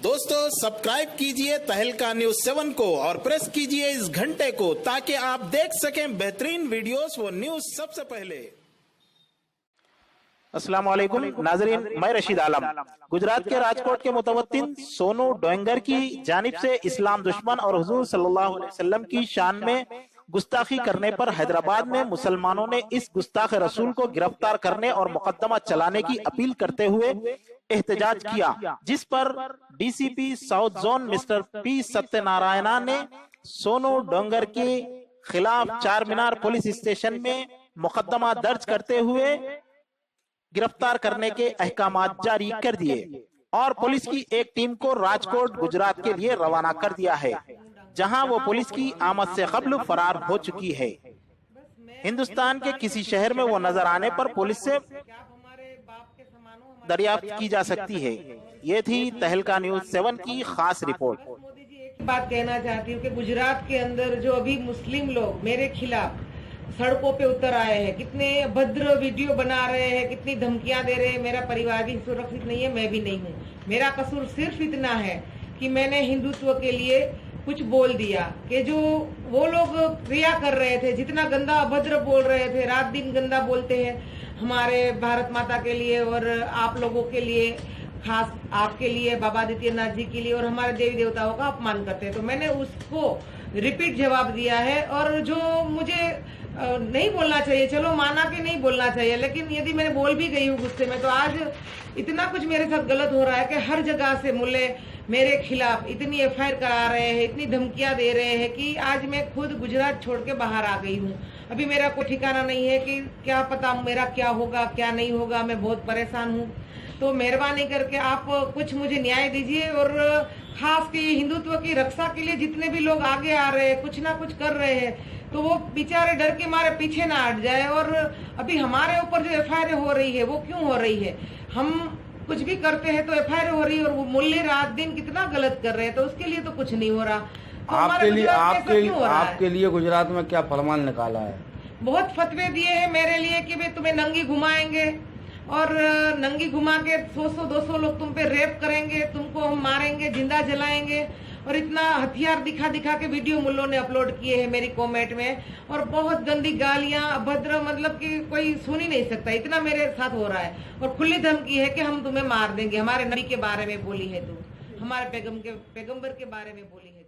दोस्तों सब्सक्राइब कीजिए तहलका न्यूज 7 को और प्रेस कीजिए इस घंटे को ताकि आप देख सकें बेहतरीन वीडियोस व न्यूज सबसे पहले। अस्सलाम वालेकुम नाजरीन, मैं रशीद आलम। गुजरात के राजकोट के मुतवत्तिन सोनू डोंगर की जानिब से इस्लाम दुश्मन और हुजूर सल्लल्लाहु अलैहि वसल्लम की शान में गुस्ताखी करने पर हैदराबाद में मुसलमानों ने इस गुस्ताख रसूल को गिरफ्तार करने और मुकदमा चलाने की अपील करते हुए एहतजाज किया, जिस पर DCP south zone mister P Satyanarayana ने सोनू डोंगर के खिलाफ चार मीनार पुलिस स्टेशन में मुकदमा दर्ज करते हुए गिरफ्तार करने के अहकामात जारी कर दिए और पुलिस की एक टीम को राजकोट गुजरात के लिए रवाना कर दिया है, जहां वो पुलिस की आमद से कब्ल फरार हो चुकी है। हिंदुस्तान के किसी शहर में वो नजर आने पर पुलिस से दरियाफ्त की जा सकती है। ये थी तहलका न्यूज 7 की खास रिपोर्ट। मोदी जी एक बात कहना चाहती हूँ कि गुजरात के अंदर जो अभी मुस्लिम लोग मेरे खिलाफ सड़कों पे उतर आए हैं, कितने अभद्र वीडियो बना रहे हैं, कितनी धमकियां दे रहे हैं। मेरा परिवार भी सुरक्षित नहीं है, मैं भी नहीं हूँ। मेरा कसूर सिर्फ इतना है कि मैंने हिंदुत्व के लिए कुछ बोल दिया कि जो वो लोग क्रिया कर रहे थे, जितना गंदा अभद्र बोल रहे थे, रात दिन गंदा बोलते हैं हमारे भारत माता के लिए और आप लोगों के लिए, खास आपके लिए, बाबा आदित्यनाथ जी के लिए और हमारे देवी देवताओं का अपमान करते हैं। तो मैंने उसको रिपीट जवाब दिया है और जो मुझे नहीं बोलना चाहिए, चलो माना कि नहीं बोलना चाहिए, लेकिन यदि मैं बोल भी गई हूँ गुस्से में, तो आज इतना कुछ मेरे साथ गलत हो रहा है कि हर जगह से मुल्ले मेरे खिलाफ इतनी एफआईआर करा रहे हैं, इतनी धमकियां दे रहे हैं कि आज मैं खुद गुजरात छोड़ के बाहर आ गई हूँ। अभी मेरा कोई ठिकाना नहीं है कि क्या पता मेरा क्या होगा क्या नहीं होगा। मैं बहुत परेशान हूँ, तो मेहरबानी करके आप कुछ मुझे न्याय दीजिए और खास के हिंदुत्व की रक्षा के लिए जितने भी लोग आगे आ रहे हैं, कुछ ना कुछ कर रहे हैं, तो वो बेचारे डर के मारे पीछे ना हट जाए। और अभी हमारे ऊपर जो एफआईआर हो रही है वो क्यों हो रही है? हम कुछ भी करते हैं तो एफआईआर हो रही है और वो मूल्य रात दिन कितना गलत कर रहे हैं, तो उसके लिए तो कुछ नहीं हो रहा। तो आपके लिए गुजरात में क्या फरमान निकाला है? बहुत फतवे दिए हैं मेरे लिए कि भाई तुम्हें नंगी घुमाएंगे और नंगी घुमा के 100-200 लोग तुम पे रेप करेंगे, तुमको हम मारेंगे, जिंदा जलाएंगे। और इतना हथियार दिखा दिखा के वीडियो मुल्लों ने अपलोड किए हैं मेरी कमेंट में, और बहुत गंदी गालियां, अभद्र, मतलब कि कोई सुन ही नहीं सकता, इतना मेरे साथ हो रहा है। और खुली धमकी है कि हम तुम्हें मार देंगे, हमारे नबी के बारे में बोली है, तो हमारे पैगंबर के बारे में बोली है।